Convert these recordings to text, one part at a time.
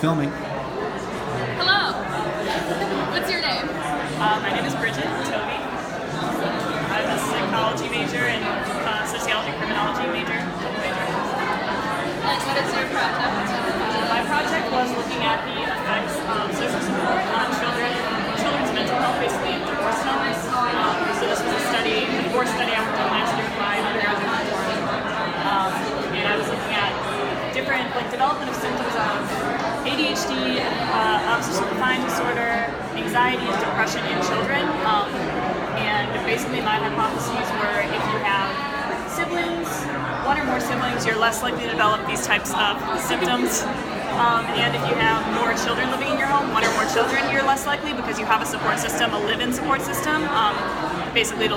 filming. Hello. What's your name? My name is Bridget Toby. I'm a psychology major and sociology criminology major. And what is your project? My project was looking at the effects of social support on children's mental health, basically in divorce homes. So this was a divorce study I worked on last year with my undergraduate and I was looking at different development of symptoms of ADHD, obsessive defiant disorder, anxiety, and depression in children. And basically my hypotheses were if you have siblings, one or more siblings, you're less likely to develop these types of symptoms. And if you have more children living in your home, one or more children, you're less likely because you have a support system, a live-in support system, basically to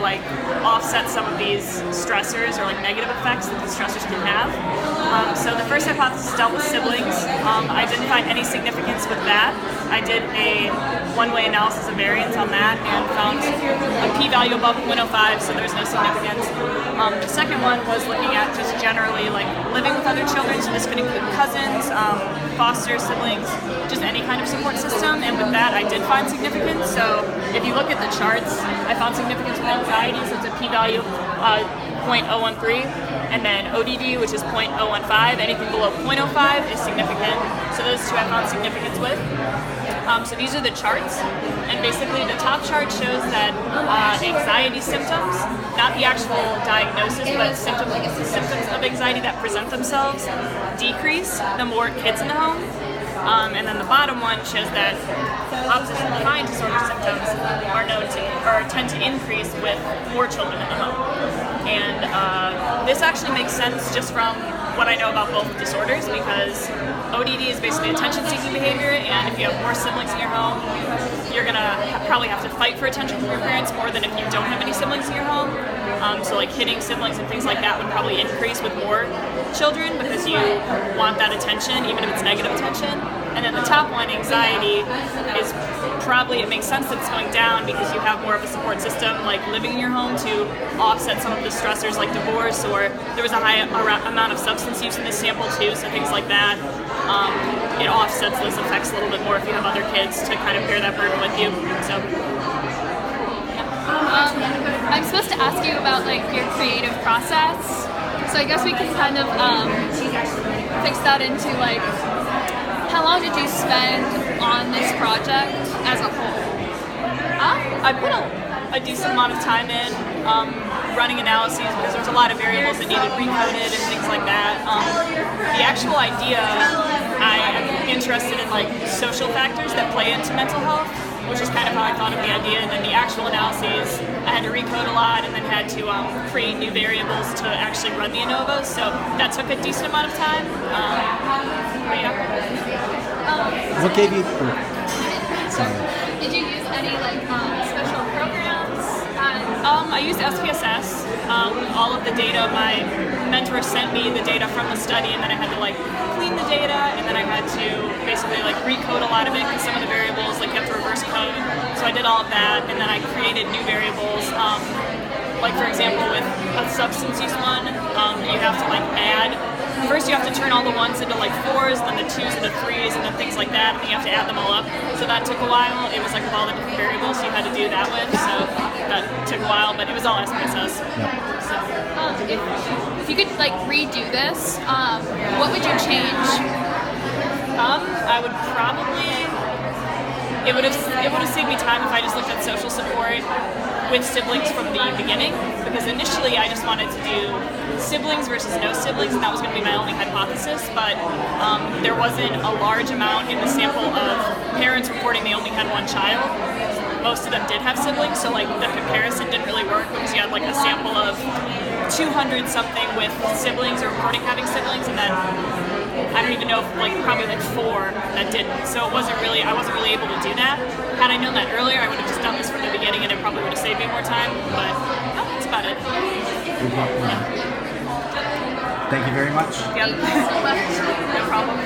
offset some of these stressors or negative effects that these stressors can have. So the first hypothesis dealt with siblings. I didn't find any significance with that. I did a one-way analysis of variance on that and found a p-value above 0.05, so there's no significance. The second one was looking at just generally living with other children, so this could include cousins, foster siblings, just any kind of support system, and with that I did find significance. So if you look at the charts, I found significance with anxiety, so it's a p-value 0.013, and then ODD, which is 0.015. Anything below 0.05 is significant. So those two I found significance with. So these are the charts, and basically the top chart shows that anxiety symptoms, not the actual diagnosis, but symptoms of anxiety that present themselves decrease the more kids in the home. And then the bottom one shows that oppositional defiant disorder symptoms are known to, or tend to increase with more children in the home. And this actually makes sense just from what I know about both disorders, because ODD is basically attention-seeking behavior, and if you have more siblings in your home, you're gonna probably have to fight for attention from your parents more than if you don't have any siblings in your home. So hitting siblings and things like that would probably increase with more children because you want that attention, even if it's negative attention. And then the top one, anxiety, is probably, it makes sense that it's going down because you have more of a support system living in your home to offset some of the stressors like divorce, or there was a high amount of substance use in this sample too, so things like that. It offsets those effects a little bit more if you have other kids to kind of bear that burden with you. So. I'm supposed to ask you about your creative process, so I guess we can kind of fix that into how long did you spend on this project as a whole? I put a decent amount of time in running analyses because there was a lot of variables that needed recoded and things like that. The actual idea, I am interested in social factors that play into mental health, which is kind of how I thought of the idea. And then the actual analyses, I had to recode a lot and then had to create new variables to actually run the ANOVAs. So that took a decent amount of time. But yeah. What gave you? Sorry. Did you use any special programs? I used SPSS. All of the data, my mentor sent me the data from the study, and then I had to clean the data, and then I had to basically recode a lot of it because some of the variables you have to reverse code. So I did all of that, and then I created new variables. For example, with a substance use one, you have to add. First, you have to turn all the ones into 4s, then the 2s into 3s, and then things like that, and you have to add them all up. So that took a while. It was with all the different variables you had to do that with, so that took a while, but it was all SPSS. Yep. So, if you could redo this, what would you change? I would probably. It would have saved me time if I just looked at social support with siblings from the beginning, because initially I just wanted to do siblings versus no siblings, and that was going to be my only hypothesis, but there wasn't a large amount in the sample of parents reporting they only had one child. Most of them did have siblings, so the comparison didn't really work because you had a sample of 200 something with siblings or reporting having siblings, and then I don't even know if probably 4 that didn't. So I wasn't really able to do that. Had I known that earlier, I would have just done this from the beginning, and it probably would have saved me more time. But that's about it. Thank you very much. Yeah. No problem.